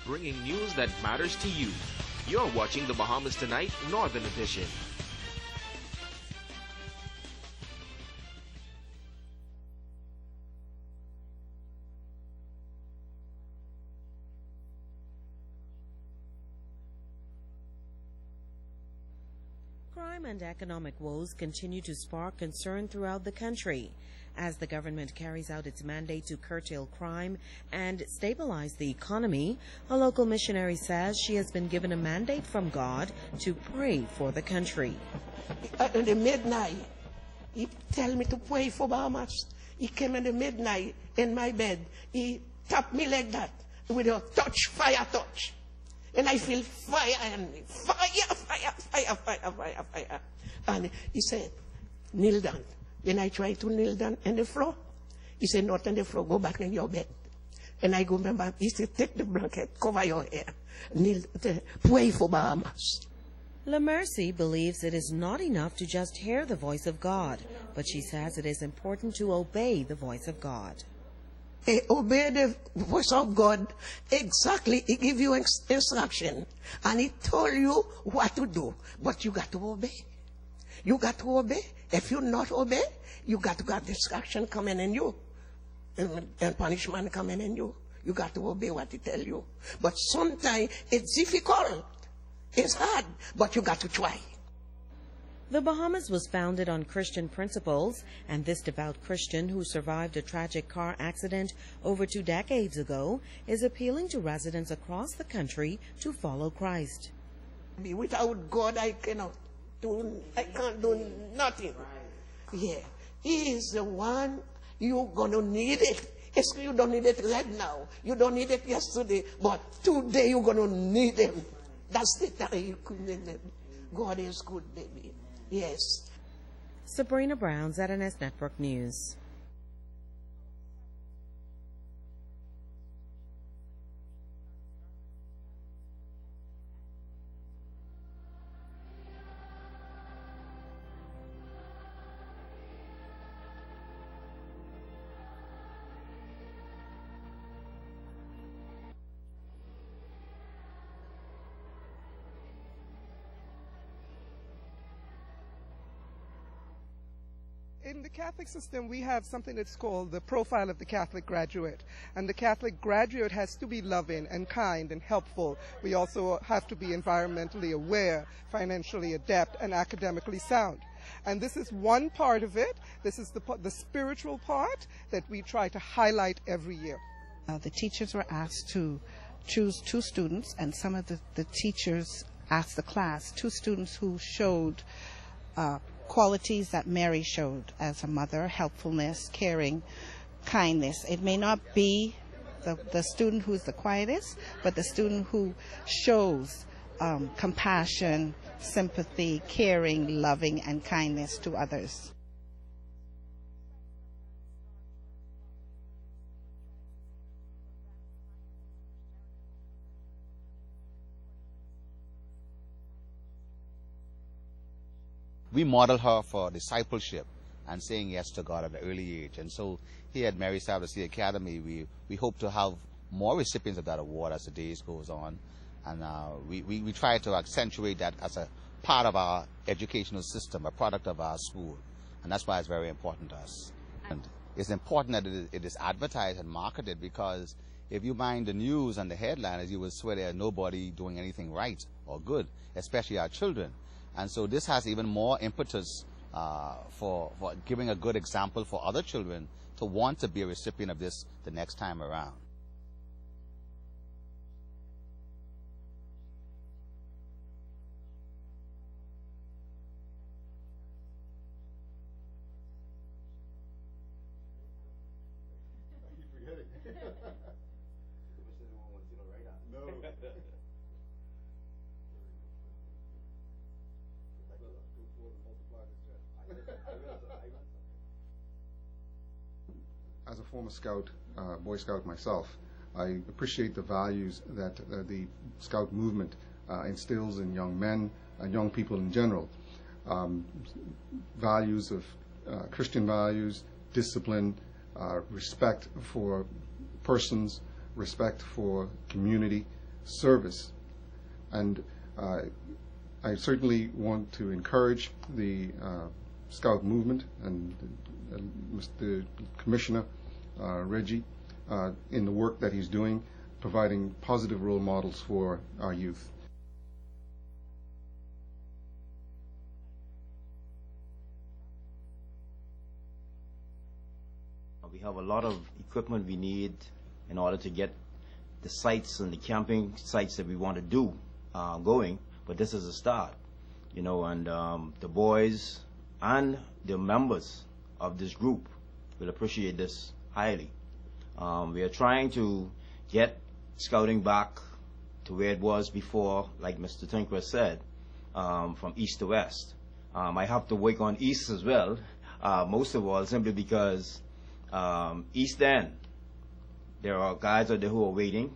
bringing news that matters to you. You're watching the Bahamas Tonight Northern Edition. Crime and economic woes continue to spark concern throughout the country. As the government carries out its mandate to curtail crime and stabilize the economy, a local missionary says she has been given a mandate from God to pray for the country. At the midnight, he tell me to pray for Bahamas. He came in the midnight in my bed. He tapped me like that with a touch, fire touch. And I feel fire and fire. And he said, kneel down. Then I tried to kneel down on the floor. He said, not on the floor, go back in your bed. And I go back. He said, take the blanket, cover your hair. Kneel, pray for Bahamas. La Mercy believes it is not enough to just hear the voice of God, but she says it is important to obey the voice of God. Obey the voice of God exactly. He give you instruction and he told you what to do, but you got to obey. You got to obey. If you not obey, you got to get distraction coming in you and punishment coming in you. You got to obey what he tell you. But sometimes it's difficult. It's hard, but you got to try. The Bahamas was founded on Christian principles, and this devout Christian who survived a tragic car accident over 2 decades ago is appealing to residents across the country to follow Christ. Without God, I can't do nothing. Yeah, He is the one you're gonna need it. You don't need it right now. You don't need it yesterday, but today you're gonna need Him. That's the time you could need Him. God is good, baby. Yes. Sabrina Brown, ZNS Network News. In the Catholic system, we have something that's called the profile of the Catholic graduate. And the Catholic graduate has to be loving and kind and helpful. We also have to be environmentally aware, financially adept, and academically sound. And this is one part of it. This is the spiritual part that we try to highlight every year. The teachers were asked to choose 2 students, and some of the teachers asked the class, 2 students who showed qualities that Mary showed as a mother: helpfulness, caring, kindness. It may not be the student who's the quietest, but the student who shows compassion, sympathy, caring, loving, and kindness to others. We model her for discipleship and saying yes to God at an early age. And so here at Mary Savage Academy, we hope to have more recipients of that award as the days goes on. And we try to accentuate that as a part of our educational system, a product of our school. And that's why it's very important to us. And it's important that it is advertised and marketed, because if you mind the news and the headlines, you will swear there's nobody doing anything right or good, especially our children. And so this has even more impetus for giving a good example for other children to want to be a recipient of this the next time around. As a former Scout, Boy Scout myself, I appreciate the values that the Scout movement instills in young men and young people in general. Values of Christian values, discipline, respect for persons, respect for community, service. And I certainly want to encourage the Scout movement and Mr. Commissioner Reggie in the work that he's doing, providing positive role models for our youth. We have a lot of equipment we need in order to get the sites and the camping sites that we want to do going, but this is a start, you know, and the boys and the members of this group will appreciate this highly. We are trying to get scouting back to where it was before, like Mr. Tinker said, from east to west. I have to work on east as well, most of all simply because east end, there are guys out there who are waiting